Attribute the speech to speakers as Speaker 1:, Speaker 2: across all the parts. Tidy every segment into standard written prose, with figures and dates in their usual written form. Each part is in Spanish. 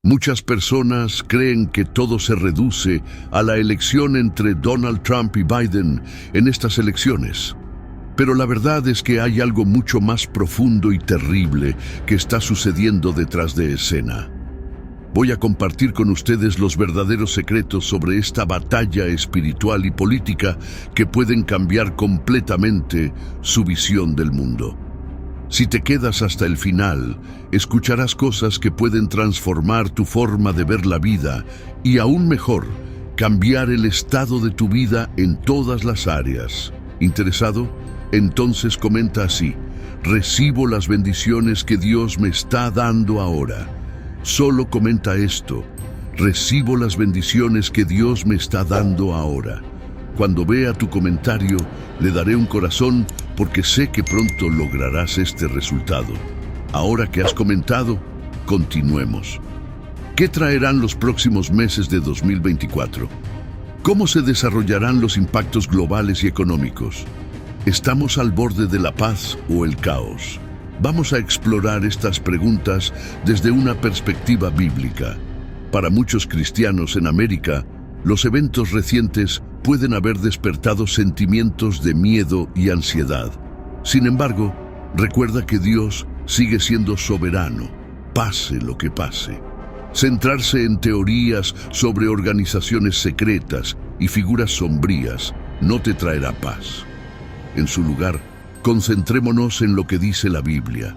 Speaker 1: Muchas personas creen que todo se reduce a la elección entre Donald Trump y Biden en estas elecciones. Pero la verdad es que hay algo mucho más profundo y terrible que está sucediendo detrás de escena. Voy a compartir con ustedes los verdaderos secretos sobre esta batalla espiritual y política que pueden cambiar completamente su visión del mundo. Si te quedas hasta el final, escucharás cosas que pueden transformar tu forma de ver la vida y, aún mejor, cambiar el estado de tu vida en todas las áreas. ¿Interesado? Entonces comenta así: recibo las bendiciones que Dios me está dando ahora. Solo comenta esto: recibo las bendiciones que Dios me está dando ahora. Cuando vea tu comentario, le daré un corazón porque sé que pronto lograrás este resultado. Ahora que has comentado, continuemos. ¿Qué traerán los próximos meses de 2024? ¿Cómo se desarrollarán los impactos globales y económicos? ¿Estamos al borde de la paz o el caos? Vamos a explorar estas preguntas desde una perspectiva bíblica. Para muchos cristianos en América, los eventos recientes pueden haber despertado sentimientos de miedo y ansiedad. Sin embargo, recuerda que Dios sigue siendo soberano, pase lo que pase. Centrarse en teorías sobre organizaciones secretas y figuras sombrías no te traerá paz. En su lugar, concentrémonos en lo que dice la Biblia.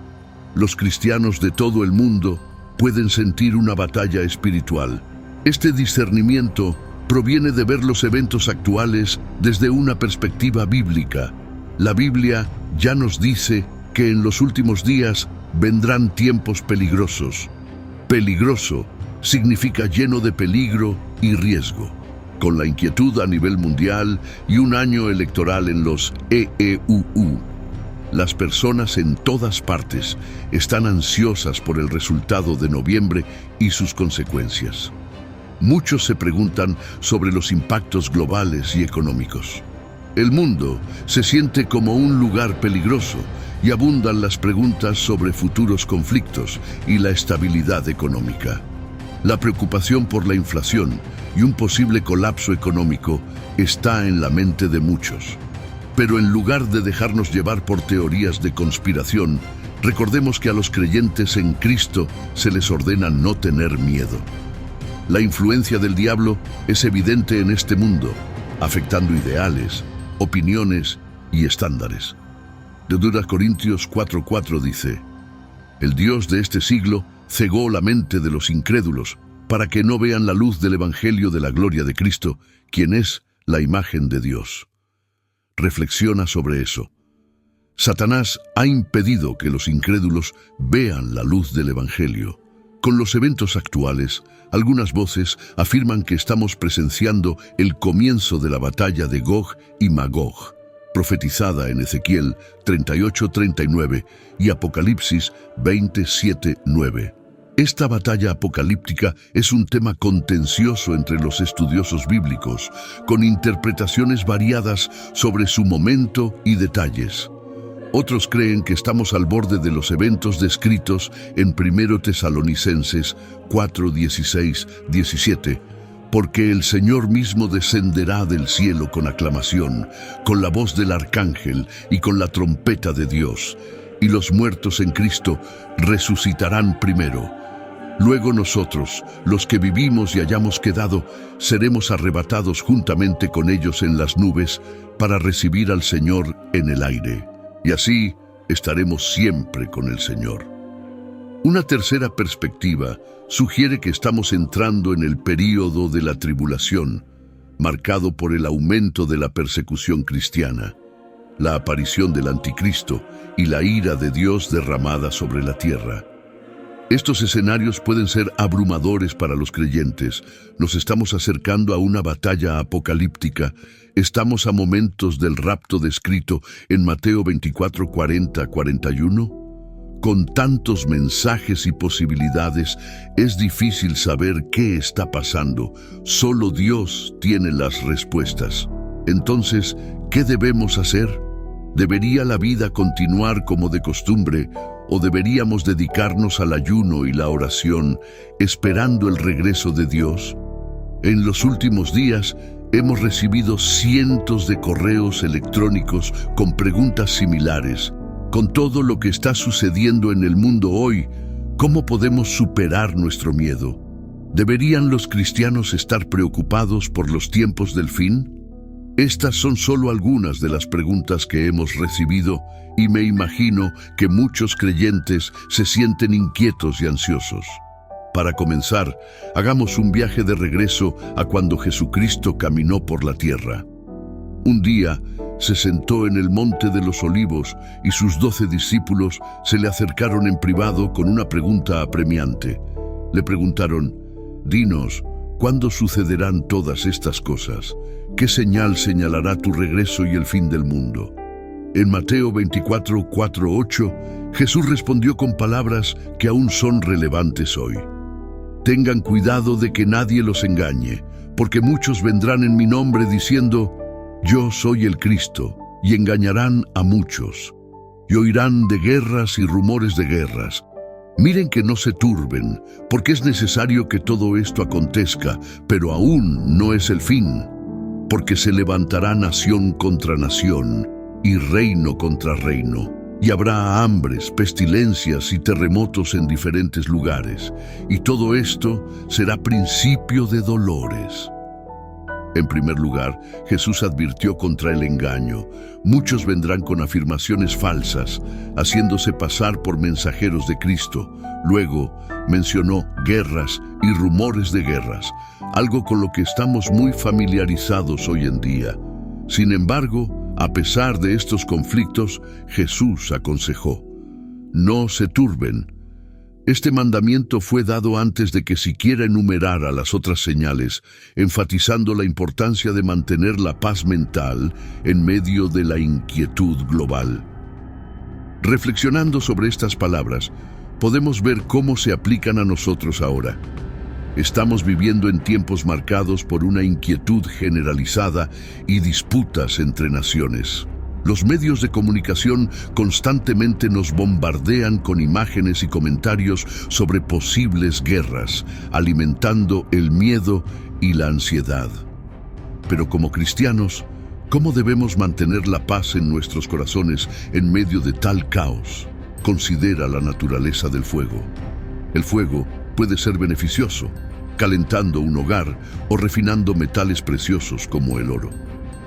Speaker 1: Los cristianos de todo el mundo pueden sentir una batalla espiritual. Este discernimiento proviene de ver los eventos actuales desde una perspectiva bíblica. La Biblia ya nos dice que en los últimos días vendrán tiempos peligrosos. Peligroso significa lleno de peligro y riesgo. Con la inquietud a nivel mundial y un año electoral en los EEUU, las personas en todas partes están ansiosas por el resultado de noviembre y sus consecuencias. Muchos se preguntan sobre los impactos globales y económicos. El mundo se siente como un lugar peligroso y abundan las preguntas sobre futuros conflictos y la estabilidad económica. La preocupación por la inflación y un posible colapso económico está en la mente de muchos. Pero en lugar de dejarnos llevar por teorías de conspiración, recordemos que a los creyentes en Cristo se les ordena no tener miedo. La influencia del diablo es evidente en este mundo, afectando ideales, opiniones y estándares. De 2 Corintios 4:4 dice: el Dios de este siglo cegó la mente de los incrédulos para que no vean la luz del Evangelio de la gloria de Cristo, quien es la imagen de Dios. Reflexiona sobre eso. Satanás ha impedido que los incrédulos vean la luz del Evangelio. Con los eventos actuales, algunas voces afirman que estamos presenciando el comienzo de la batalla de Gog y Magog, profetizada en Ezequiel 38:39 y Apocalipsis 27:9. Esta batalla apocalíptica es un tema contencioso entre los estudiosos bíblicos, con interpretaciones variadas sobre su momento y detalles. Otros creen que estamos al borde de los eventos descritos en 1 Tesalonicenses 4:16-17, porque el Señor mismo descenderá del cielo con aclamación, con la voz del arcángel y con la trompeta de Dios, y los muertos en Cristo resucitarán primero. Luego nosotros, los que vivimos y hayamos quedado, seremos arrebatados juntamente con ellos en las nubes para recibir al Señor en el aire. Y así estaremos siempre con el Señor. Una tercera perspectiva sugiere que estamos entrando en el período de la tribulación, marcado por el aumento de la persecución cristiana, la aparición del anticristo y la ira de Dios derramada sobre la tierra. Estos escenarios pueden ser abrumadores para los creyentes. Nos estamos acercando a una batalla apocalíptica. Estamos a momentos del rapto descrito en Mateo 24:40-41. Con tantos mensajes y posibilidades, es difícil saber qué está pasando. Solo Dios tiene las respuestas. Entonces, ¿qué debemos hacer? ¿Debería la vida continuar como de costumbre ¿O deberíamos dedicarnos al ayuno y la oración, esperando el regreso de Dios? En los últimos días hemos recibido cientos de correos electrónicos con preguntas similares. Con todo lo que está sucediendo en el mundo hoy, ¿cómo podemos superar nuestro miedo? ¿Deberían los cristianos estar preocupados por los tiempos del fin? Estas son solo algunas de las preguntas que hemos recibido y me imagino que muchos creyentes se sienten inquietos y ansiosos. Para comenzar, hagamos un viaje de regreso a cuando Jesucristo caminó por la tierra. Un día se sentó en el Monte de los Olivos y sus 12 discípulos se le acercaron en privado con una pregunta apremiante. Le preguntaron: «Dinos, ¿cuándo sucederán todas estas cosas? ¿Qué señal señalará tu regreso y el fin del mundo?». En Mateo 24, 4, 8, Jesús respondió con palabras que aún son relevantes hoy. «Tengan cuidado de que nadie los engañe, porque muchos vendrán en mi nombre diciendo: Yo soy el Cristo, y engañarán a muchos. Y oirán de guerras y rumores de guerras. Miren que no se turben, porque es necesario que todo esto acontezca, pero aún no es el fin, porque se levantará nación contra nación, y reino contra reino. Y habrá hambres, pestilencias y terremotos en diferentes lugares, y todo esto será principio de dolores». En primer lugar, Jesús advirtió contra el engaño. Muchos vendrán con afirmaciones falsas, haciéndose pasar por mensajeros de Cristo. Luego, mencionó guerras y rumores de guerras, algo con lo que estamos muy familiarizados hoy en día. Sin embargo, a pesar de estos conflictos, Jesús aconsejó: «No se turben». Este mandamiento fue dado antes de que siquiera enumerara las otras señales, enfatizando la importancia de mantener la paz mental en medio de la inquietud global. Reflexionando sobre estas palabras, podemos ver cómo se aplican a nosotros ahora. Estamos viviendo en tiempos marcados por una inquietud generalizada y disputas entre naciones. Los medios de comunicación constantemente nos bombardean con imágenes y comentarios sobre posibles guerras, alimentando el miedo y la ansiedad. Pero como cristianos, ¿cómo debemos mantener la paz en nuestros corazones en medio de tal caos? Considera la naturaleza del fuego. El fuego puede ser beneficioso, calentando un hogar o refinando metales preciosos como el oro.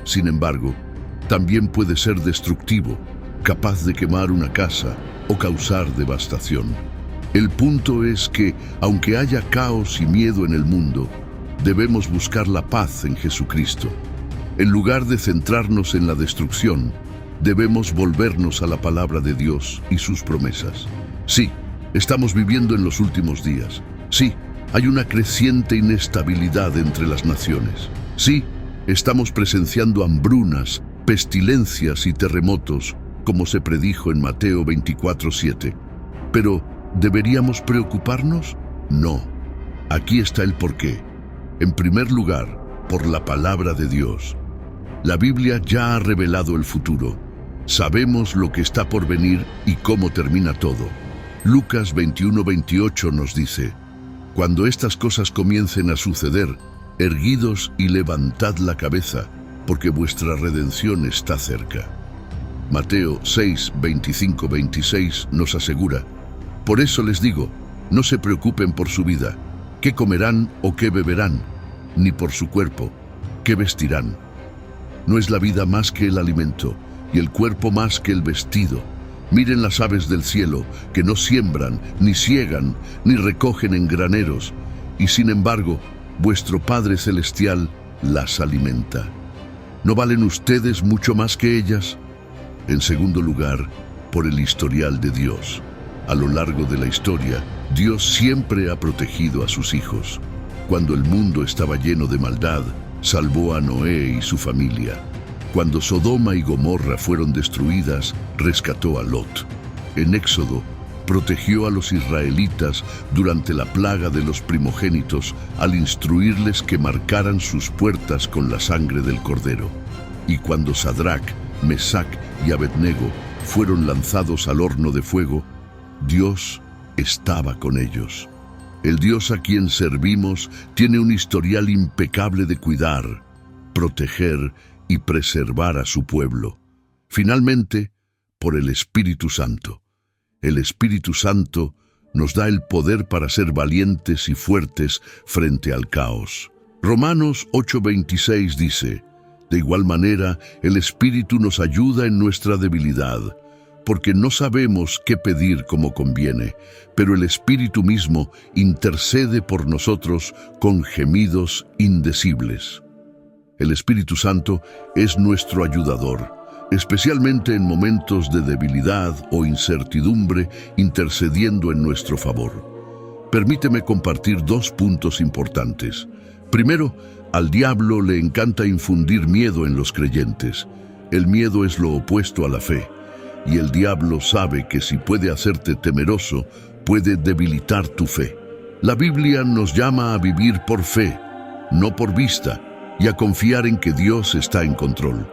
Speaker 1: Sin embargo, también puede ser destructivo, capaz de quemar una casa o causar devastación. El punto es que, aunque haya caos y miedo en el mundo, debemos buscar la paz en Jesucristo. En lugar de centrarnos en la destrucción, debemos volvernos a la palabra de Dios y sus promesas. Sí, estamos viviendo en los últimos días. Sí, hay una creciente inestabilidad entre las naciones. Sí, estamos presenciando hambrunas, pestilencias y terremotos, como se predijo en Mateo 24:7. Pero, ¿deberíamos preocuparnos? No. Aquí está el porqué. En primer lugar, por la palabra de Dios. La Biblia ya ha revelado el futuro. Sabemos lo que está por venir y cómo termina todo. Lucas 21:28 nos dice: «Cuando estas cosas comiencen a suceder, erguidos y levantad la cabeza, porque vuestra redención está cerca». Mateo 6:25-26 nos asegura: «Por eso les digo, no se preocupen por su vida, qué comerán o qué beberán, ni por su cuerpo, qué vestirán. ¿No es la vida más que el alimento, y el cuerpo más que el vestido? Miren las aves del cielo, que no siembran, ni siegan, ni recogen en graneros, y sin embargo, vuestro Padre Celestial las alimenta. ¿No valen ustedes mucho más que ellas?». En segundo lugar, por el historial de Dios. A lo largo de la historia, Dios siempre ha protegido a sus hijos. Cuando el mundo estaba lleno de maldad, salvó a Noé y su familia. Cuando Sodoma y Gomorra fueron destruidas, rescató a Lot. En Éxodo, protegió a los israelitas durante la plaga de los primogénitos al instruirles que marcaran sus puertas con la sangre del cordero. Y cuando Sadrac, Mesac y Abednego fueron lanzados al horno de fuego, Dios estaba con ellos. El Dios a quien servimos tiene un historial impecable de cuidar, proteger y preservar a su pueblo. Finalmente, por el Espíritu Santo. El Espíritu Santo nos da el poder para ser valientes y fuertes frente al caos. Romanos 8:26 dice: de igual manera, el Espíritu nos ayuda en nuestra debilidad, porque no sabemos qué pedir como conviene, pero el Espíritu mismo intercede por nosotros con gemidos indecibles. El Espíritu Santo es nuestro ayudador, especialmente en momentos de debilidad o incertidumbre, intercediendo en nuestro favor. Permíteme compartir 2 puntos importantes. Primero, al diablo le encanta infundir miedo en los creyentes. El miedo es lo opuesto a la fe, y el diablo sabe que si puede hacerte temeroso, puede debilitar tu fe. La Biblia nos llama a vivir por fe, no por vista, y a confiar en que Dios está en control.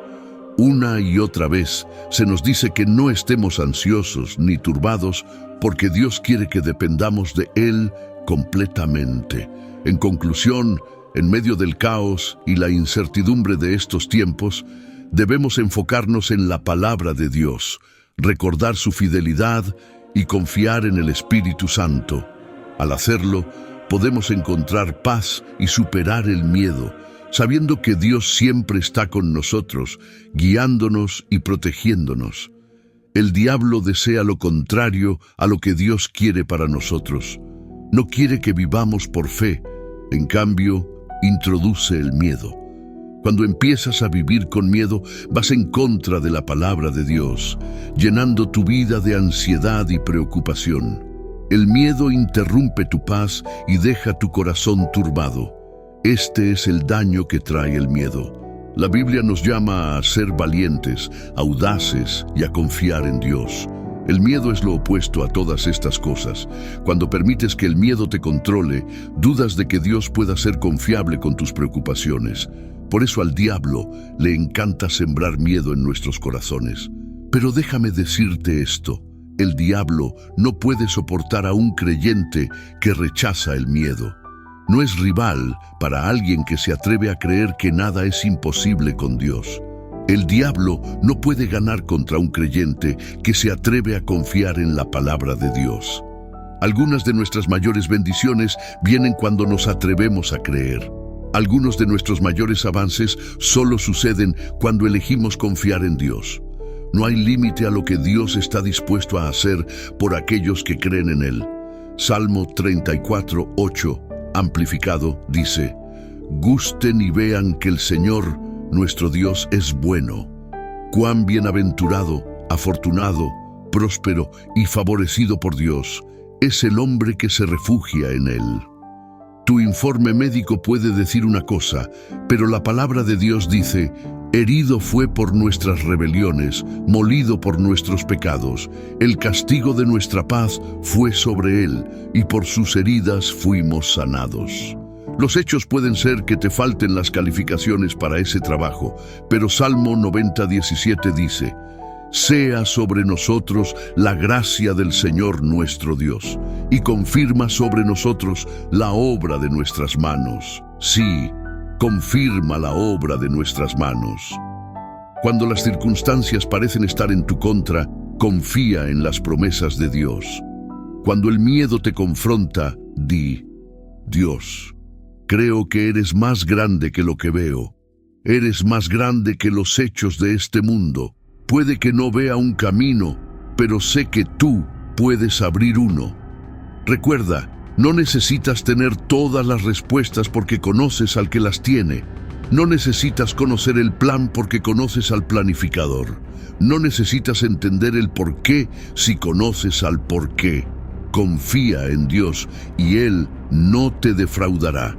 Speaker 1: Una y otra vez se nos dice que no estemos ansiosos ni turbados, porque Dios quiere que dependamos de Él completamente. En conclusión, en medio del caos y la incertidumbre de estos tiempos, debemos enfocarnos en la palabra de Dios, recordar su fidelidad y confiar en el Espíritu Santo. Al hacerlo, podemos encontrar paz y superar el miedo, sabiendo que Dios siempre está con nosotros, guiándonos y protegiéndonos. El diablo desea lo contrario a lo que Dios quiere para nosotros. No quiere que vivamos por fe, en cambio, introduce el miedo. Cuando empiezas a vivir con miedo, vas en contra de la palabra de Dios, llenando tu vida de ansiedad y preocupación. El miedo interrumpe tu paz y deja tu corazón turbado. Este es el daño que trae el miedo. La Biblia nos llama a ser valientes, audaces y a confiar en Dios. El miedo es lo opuesto a todas estas cosas. Cuando permites que el miedo te controle, dudas de que Dios pueda ser confiable con tus preocupaciones. Por eso al diablo le encanta sembrar miedo en nuestros corazones. Pero déjame decirte esto: el diablo no puede soportar a un creyente que rechaza el miedo. No es rival para alguien que se atreve a creer que nada es imposible con Dios. El diablo no puede ganar contra un creyente que se atreve a confiar en la palabra de Dios. Algunas de nuestras mayores bendiciones vienen cuando nos atrevemos a creer. Algunos de nuestros mayores avances solo suceden cuando elegimos confiar en Dios. No hay límite a lo que Dios está dispuesto a hacer por aquellos que creen en Él. Salmo 34:8, amplificado, dice: gusten y vean que el Señor, nuestro Dios, es bueno. Cuán bienaventurado, afortunado, próspero y favorecido por Dios es el hombre que se refugia en Él. Tu informe médico puede decir una cosa, pero la palabra de Dios dice: herido fue por nuestras rebeliones, molido por nuestros pecados. El castigo de nuestra paz fue sobre Él, y por sus heridas fuimos sanados. Los hechos pueden ser que te falten las calificaciones para ese trabajo, pero Salmo 90:17 dice: sea sobre nosotros la gracia del Señor nuestro Dios, y confirma sobre nosotros la obra de nuestras manos. Sí, confirma la obra de nuestras manos. Cuando las circunstancias parecen estar en tu contra, confía en las promesas de Dios. Cuando el miedo te confronta, di: Dios, creo que eres más grande que lo que veo. Eres más grande que los hechos de este mundo. Puede que no vea un camino, pero sé que tú puedes abrir uno. Recuerda, no necesitas tener todas las respuestas porque conoces al que las tiene. No necesitas conocer el plan porque conoces al planificador. No necesitas entender el por qué si conoces al por qué. Confía en Dios y Él no te defraudará.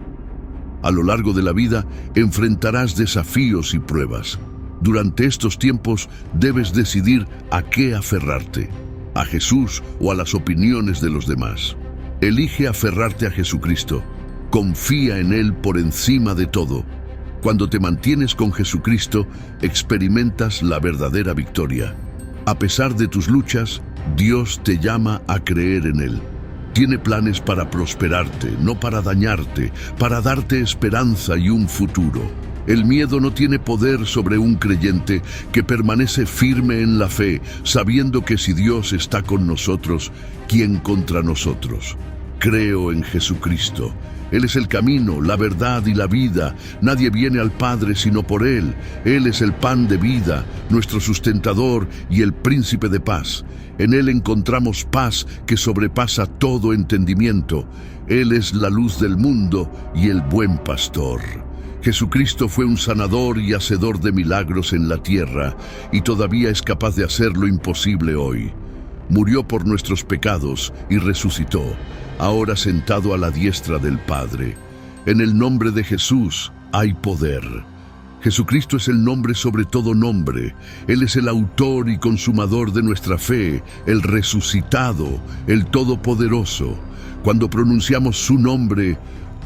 Speaker 1: A lo largo de la vida enfrentarás desafíos y pruebas. Durante estos tiempos debes decidir a qué aferrarte, a Jesús o a las opiniones de los demás. Elige aferrarte a Jesucristo. Confía en Él por encima de todo. Cuando te mantienes con Jesucristo, experimentas la verdadera victoria. A pesar de tus luchas, Dios te llama a creer en Él. Tiene planes para prosperarte, no para dañarte, para darte esperanza y un futuro. El miedo no tiene poder sobre un creyente que permanece firme en la fe, sabiendo que si Dios está con nosotros, ¿quién contra nosotros? Creo en Jesucristo. Él es el camino, la verdad y la vida. Nadie viene al Padre sino por Él. Él es el pan de vida, nuestro sustentador y el príncipe de paz. En Él encontramos paz que sobrepasa todo entendimiento. Él es la luz del mundo y el buen pastor. Jesucristo fue un sanador y hacedor de milagros en la tierra, y todavía es capaz de hacer lo imposible hoy. Murió por nuestros pecados y resucitó, ahora sentado a la diestra del Padre. En el nombre de Jesús hay poder. Jesucristo es el nombre sobre todo nombre. Él es el autor y consumador de nuestra fe, el resucitado, el todopoderoso. Cuando pronunciamos su nombre,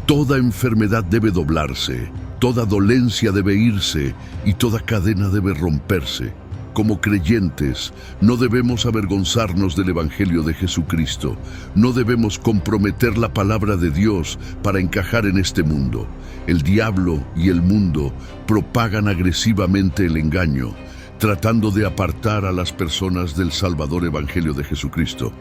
Speaker 1: toda enfermedad debe doblarse, toda dolencia debe irse y toda cadena debe romperse. Como creyentes, no debemos avergonzarnos del Evangelio de Jesucristo. No debemos comprometer la palabra de Dios para encajar en este mundo. El diablo y el mundo propagan agresivamente el engaño, tratando de apartar a las personas del Salvador Evangelio de Jesucristo.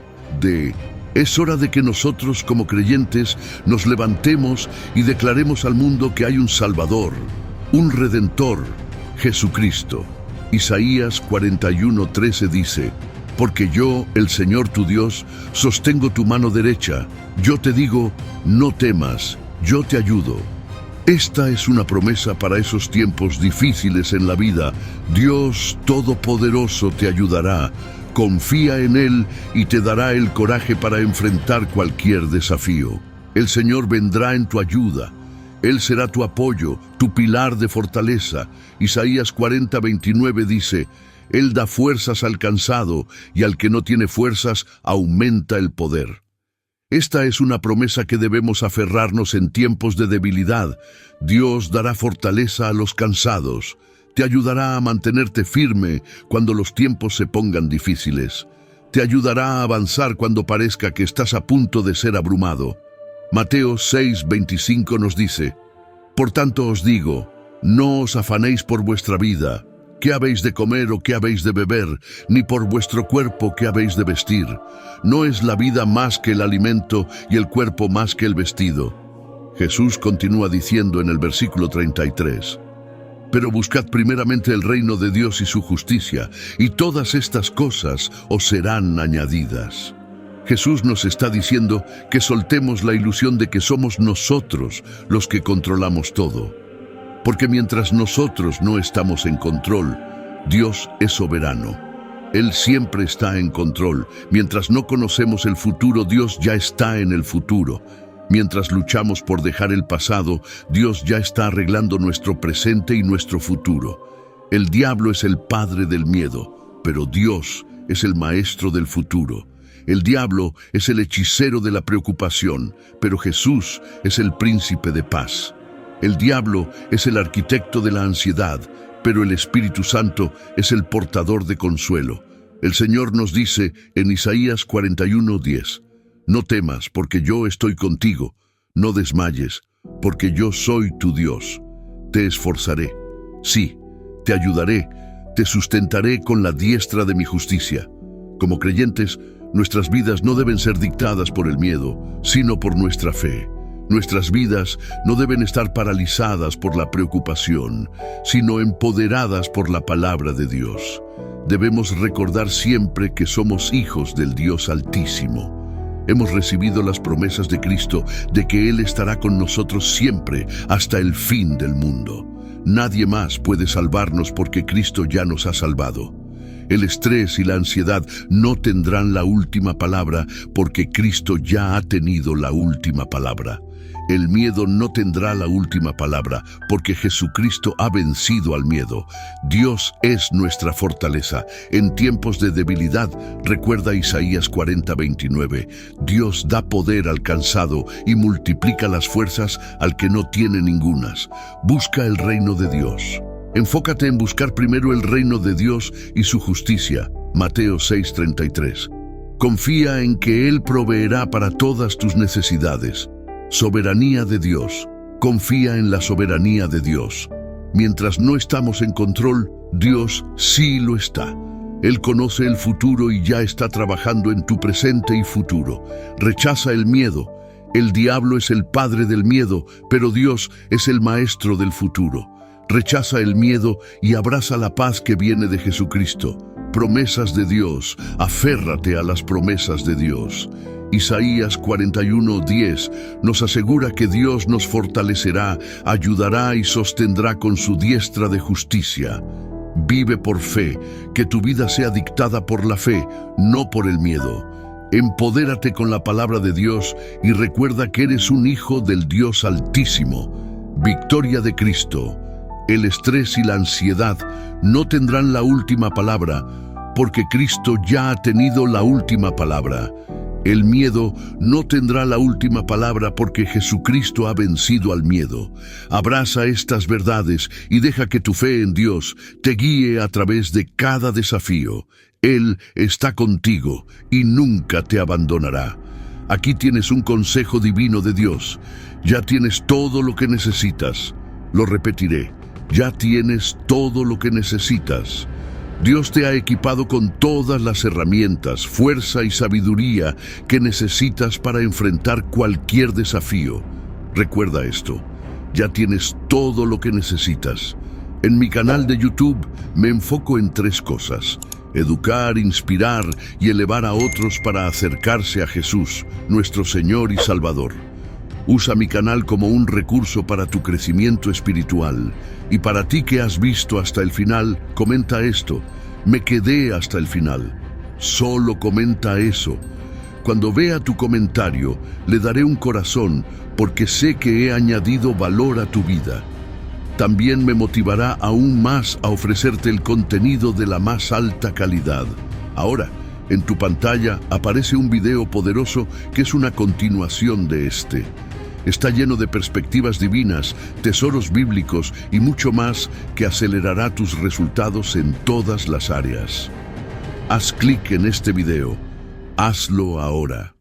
Speaker 1: Es hora de que nosotros, como creyentes, nos levantemos y declaremos al mundo que hay un Salvador, un Redentor, Jesucristo. Isaías 41:13 dice: porque yo, el Señor tu Dios, sostengo tu mano derecha. Yo te digo, no temas, yo te ayudo. Esta es una promesa para esos tiempos difíciles en la vida. Dios Todopoderoso te ayudará. Confía en Él y te dará el coraje para enfrentar cualquier desafío. El Señor vendrá en tu ayuda. Él será tu apoyo, tu pilar de fortaleza. Isaías 40:29 dice: Él da fuerzas al cansado y al que no tiene fuerzas aumenta el poder. Esta es una promesa que debemos aferrarnos en tiempos de debilidad. Dios dará fortaleza a los cansados. Te ayudará a mantenerte firme cuando los tiempos se pongan difíciles. Te ayudará a avanzar cuando parezca que estás a punto de ser abrumado. Mateo 6:25 nos dice: por tanto os digo, no os afanéis por vuestra vida, qué habéis de comer o qué habéis de beber, ni por vuestro cuerpo qué habéis de vestir. ¿No es la vida más que el alimento y el cuerpo más que el vestido? Jesús continúa diciendo en el versículo 33: pero buscad primeramente el reino de Dios y su justicia, y todas estas cosas os serán añadidas. Jesús nos está diciendo que soltemos la ilusión de que somos nosotros los que controlamos todo. Porque mientras nosotros no estamos en control, Dios es soberano. Él siempre está en control. Mientras no conocemos el futuro, Dios ya está en el futuro. Mientras luchamos por dejar el pasado, Dios ya está arreglando nuestro presente y nuestro futuro. El diablo es el padre del miedo, pero Dios es el maestro del futuro. El diablo es el hechicero de la preocupación, pero Jesús es el príncipe de paz. El diablo es el arquitecto de la ansiedad, pero el Espíritu Santo es el portador de consuelo. El Señor nos dice en Isaías 41:10: no temas, porque yo estoy contigo. No desmayes, porque yo soy tu Dios. Te esforzaré. Sí, te ayudaré. Te sustentaré con la diestra de mi justicia. Como creyentes, nuestras vidas no deben ser dictadas por el miedo, sino por nuestra fe. Nuestras vidas no deben estar paralizadas por la preocupación, sino empoderadas por la palabra de Dios. Debemos recordar siempre que somos hijos del Dios Altísimo. Hemos recibido las promesas de Cristo de que Él estará con nosotros siempre hasta el fin del mundo. Nadie más puede salvarnos porque Cristo ya nos ha salvado. El estrés y la ansiedad no tendrán la última palabra porque Cristo ya ha tenido la última palabra. El miedo no tendrá la última palabra porque Jesucristo ha vencido al miedo. Dios es nuestra fortaleza. En tiempos de debilidad, recuerda Isaías 40:29, Dios da poder al cansado y multiplica las fuerzas al que no tiene ningunas. Busca el reino de Dios. Enfócate en buscar primero el reino de Dios y su justicia. Mateo 6:33. Confía en que Él proveerá para todas tus necesidades. Soberanía de Dios. Confía en la soberanía de Dios. Mientras no estamos en control, Dios sí lo está. Él conoce el futuro y ya está trabajando en tu presente y futuro. Rechaza el miedo. El diablo es el padre del miedo, pero Dios es el maestro del futuro. Rechaza el miedo y abraza la paz que viene de Jesucristo. Promesas de Dios, aférrate a las promesas de Dios. Isaías 41:10 nos asegura que Dios nos fortalecerá, ayudará y sostendrá con su diestra de justicia. Vive por fe, que tu vida sea dictada por la fe, no por el miedo. Empodérate con la palabra de Dios y recuerda que eres un hijo del Dios Altísimo. Victoria de Cristo. El estrés y la ansiedad no tendrán la última palabra, porque Cristo ya ha tenido la última palabra. El miedo no tendrá la última palabra porque Jesucristo ha vencido al miedo. Abraza estas verdades y deja que tu fe en Dios te guíe a través de cada desafío. Él está contigo y nunca te abandonará. Aquí tienes un consejo divino de Dios. Ya tienes todo lo que necesitas. Lo repetiré. Ya tienes todo lo que necesitas. Dios te ha equipado con todas las herramientas, fuerza y sabiduría que necesitas para enfrentar cualquier desafío. Recuerda esto, ya tienes todo lo que necesitas. En mi canal de YouTube me enfoco en 3 cosas: educar, inspirar y elevar a otros para acercarse a Jesús, nuestro Señor y Salvador. Usa mi canal como un recurso para tu crecimiento espiritual. Y para ti que has visto hasta el final, comenta esto: me quedé hasta el final. Solo comenta eso. Cuando vea tu comentario, le daré un corazón, porque sé que he añadido valor a tu vida. También me motivará aún más a ofrecerte el contenido de la más alta calidad. Ahora, en tu pantalla aparece un video poderoso que es una continuación de este. Está lleno de perspectivas divinas, tesoros bíblicos y mucho más que acelerará tus resultados en todas las áreas. Haz clic en este video. Hazlo ahora.